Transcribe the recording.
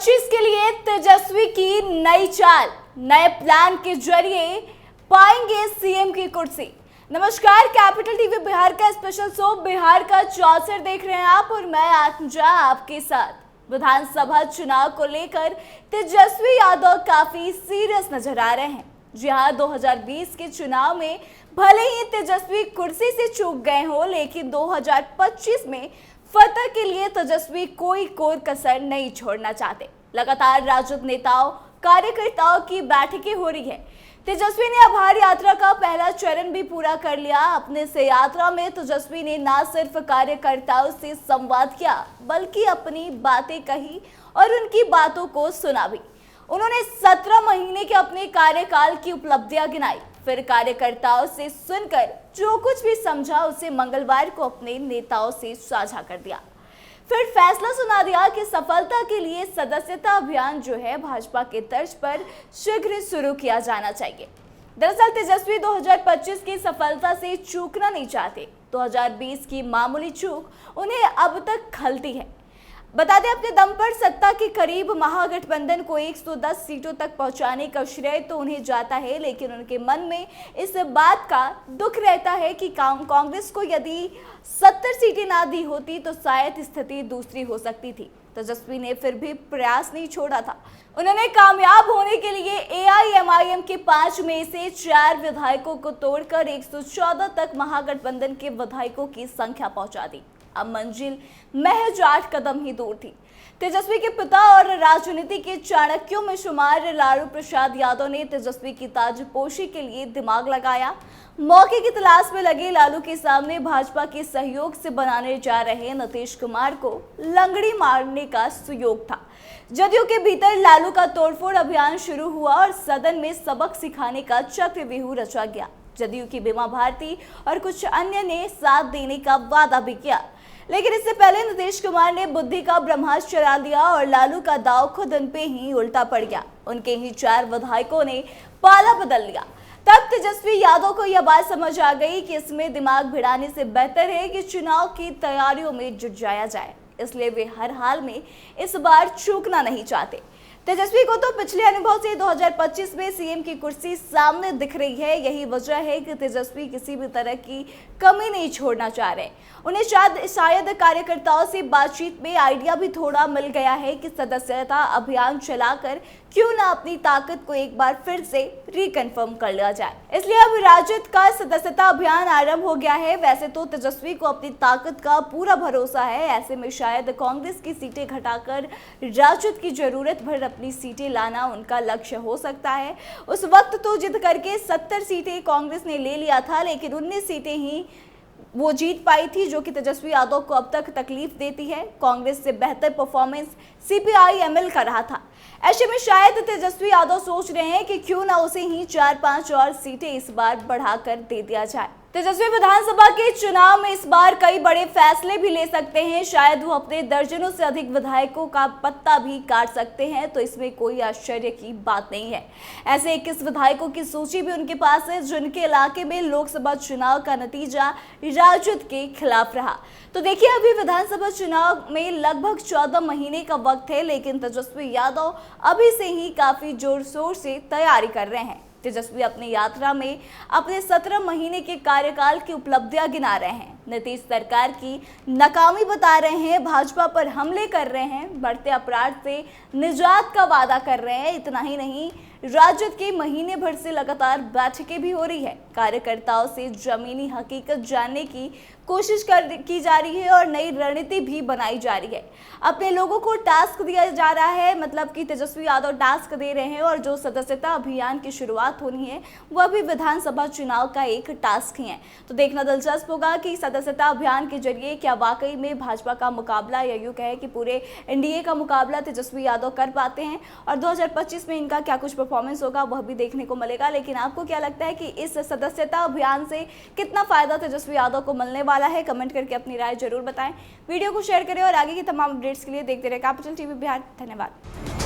2025 के लिए तेजस्वी की नई चाल, नए प्लान के जरिए पाएंगे सीएम की कुर्सी। नमस्कार, कैपिटल टीवी बिहार का स्पेशल शो बिहार का चौसर देख रहे हैं आप और मैं आत्मजा आपके साथ। विधानसभा चुनाव को लेकर तेजस्वी यादव काफी सीरियस नजर आ रहे हैं। जी हाँ, 2020 के चुनाव में भले ही तेजस्वी कुर्सी से चूक गए हो, लेकिन 2025 में फतह के लिए तेजस्वी कोई कोर कसर नहीं छोड़ना चाहते। लगातार राजद नेताओं कार्यकर्ताओं की बैठकें हो रही है। तेजस्वी ने आभार यात्रा का पहला चरण भी पूरा कर लिया। अपने से यात्रा में तेजस्वी ने न सिर्फ कार्यकर्ताओं से संवाद किया, बल्कि अपनी बातें कही और उनकी बातों को सुना भी। उन्होंने 17 महीने के अपने कार्यकाल की उपलब्धियां गिनाई, फिर कार्यकर्ताओं से सुनकर जो कुछ भी समझा उसे मंगलवार को अपने नेताओं से साझा कर दिया। फिर फैसला सुना दिया कि सफलता के लिए सदस्यता अभियान जो है भाजपा के तर्ज पर शीघ्र शुरू किया जाना चाहिए। दरअसल तेजस्वी 2025 की सफलता से चूकना नहीं चाहते। 2020 की मामूली चूक उन्हें अब तक खलती है। बता दें, अपने दम पर सत्ता के करीब महागठबंधन को 110 सीटों तक पहुंचाने का श्रेय तो उन्हें जाता है, लेकिन उनके मन में इस बात का दुख रहता है कि कांग्रेस को यदि 70 सीटें ना दी होती तो शायद स्थिति दूसरी हो सकती थी। तेजस्वी ने फिर भी प्रयास नहीं छोड़ा था। उन्होंने कामयाब होने के लिए एआईएमआईएम के 5 में से 4 विधायकों को तोड़कर 114 तक महागठबंधन के विधायकों की संख्या पहुंचा दी। अब मंजिल महज 8 कदम ही दूर थी। तेजस्वी के पिता और राजनीति के चाणक्यों में शुमार लालू प्रसाद यादव ने तेजस्वी की ताजपोशी के लिए दिमाग लगाया। मौके की तलाश में लगे लालू के सामने भाजपा के सहयोग से बनाने जा रहे नीतीश कुमार को लंगड़ी मारने का सुयोग था। जदयू के भीतर लालू का तोड़फोड़ अभियान शुरू हुआ और सदन में सबक सिखाने का चक्रव्यूह रचा गया। जदयू की बीमा भारती और कुछ अन्य ने साथ देने का वादा भी किया, लेकिन इससे पहले नीतीश कुमार ने बुद्धि का ब्रह्मास्त्र चला दिया और लालू का दाव खुद उन पे ही उल्टा पड़ गया। उनके ही 4 विधायकों ने पाला बदल लिया। तब तेजस्वी यादव को यह बात समझ आ गई कि इसमें दिमाग भिड़ाने से बेहतर है कि चुनाव की तैयारियों में जुट जाया जाए। इसलिए वे हर हाल में इस बार चूकना नहीं चाहते। तेजस्वी को तो पिछले अनुभव से 2025 में सीएम की कुर्सी सामने दिख रही है। यही वजह है कि तेजस्वी किसी भी तरह की कमी नहीं छोड़ना चाह रहे। उन्हें शायद कार्यकर्ताओं से बातचीत में आइडिया भी थोड़ा मिल गया है कि सदस्यता अभियान चलाकर क्यों ना अपनी ताकत को एक बार फिर से रिकन्फर्म कर लिया जाए। इसलिए अब राजद का सदस्यता अभियान आरंभ हो गया है। वैसे तो तेजस्वी को अपनी ताकत का पूरा भरोसा है। ऐसे में शायद कांग्रेस की सीटें घटाकर राजद की जरूरत भर अपनी सीटें लाना उनका लक्ष्य हो सकता है। उस वक्त तो जिद करके 70 सीटें कांग्रेस ने ले लिया था, लेकिन 19 सीटें ही वो जीत पाई थी, जो कि तेजस्वी यादव को अब तक तकलीफ देती है। कांग्रेस से बेहतर परफॉर्मेंस सीपीआई-एमएल का रहा था। ऐसे में शायद तेजस्वी यादव सोच रहे हैं कि क्यों ना उसे ही 4-5 और सीटें इस बार बढ़ाकर दे दिया जाए। तेजस्वी विधानसभा के चुनाव में इस बार कई बड़े फैसले भी ले सकते हैं। शायद वो अपने दर्जनों से अधिक विधायकों का पत्ता भी काट सकते हैं, तो इसमें कोई आश्चर्य की बात नहीं है। ऐसे 21 विधायकों की सूची भी उनके पास है, जिनके इलाके में लोकसभा चुनाव का नतीजा राजद के खिलाफ रहा। तो देखिए, अभी विधानसभा चुनाव में लगभग 14 महीने का वक्त है, लेकिन तेजस्वी यादव अभी से ही काफी जोर शोर से तैयारी कर रहे हैं। तेजस्वी अपनी यात्रा में अपने 17 महीने के कार्यकाल की उपलब्धियां गिना रहे हैं। नीतीश सरकार की नाकामी बता रहे हैं, भाजपा पर हमले कर रहे हैं, बढ़ते अपराध से निजात का वादा कर रहे हैं। इतना ही नहीं, राजद के महीने भर से लगातार बैठकें भी हो रही है। कार्यकर्ताओं से जमीनी हकीकत जानने की कोशिश की जा रही है और नई रणनीति भी बनाई जा रही है। अपने लोगों को टास्क दिया जा रहा है, मतलब कि तेजस्वी यादव टास्क दे रहे हैं और जो सदस्यता अभियान की शुरुआत होनी है वह भी विधानसभा चुनाव का एक टास्क ही है। तो देखना दिलचस्प होगा कि सदस्यता अभियान के जरिए क्या वाकई में भाजपा का मुकाबला, या यूं कहे कि पूरे एनडीए का मुकाबला तेजस्वी यादव कर पाते हैं और 2025 में इनका क्या कुछ परफॉर्मेंस होगा वह भी देखने को मिलेगा। लेकिन आपको क्या लगता है कि इस सदस्यता अभियान से कितना फायदा तेजस्वी यादव को मिलने वाला है? कमेंट करके अपनी राय जरूर बताएं। वीडियो को शेयर करें और आगे की तमाम अपडेट्स के लिए देखते रहे कैपिटल टीवी बिहार। धन्यवाद।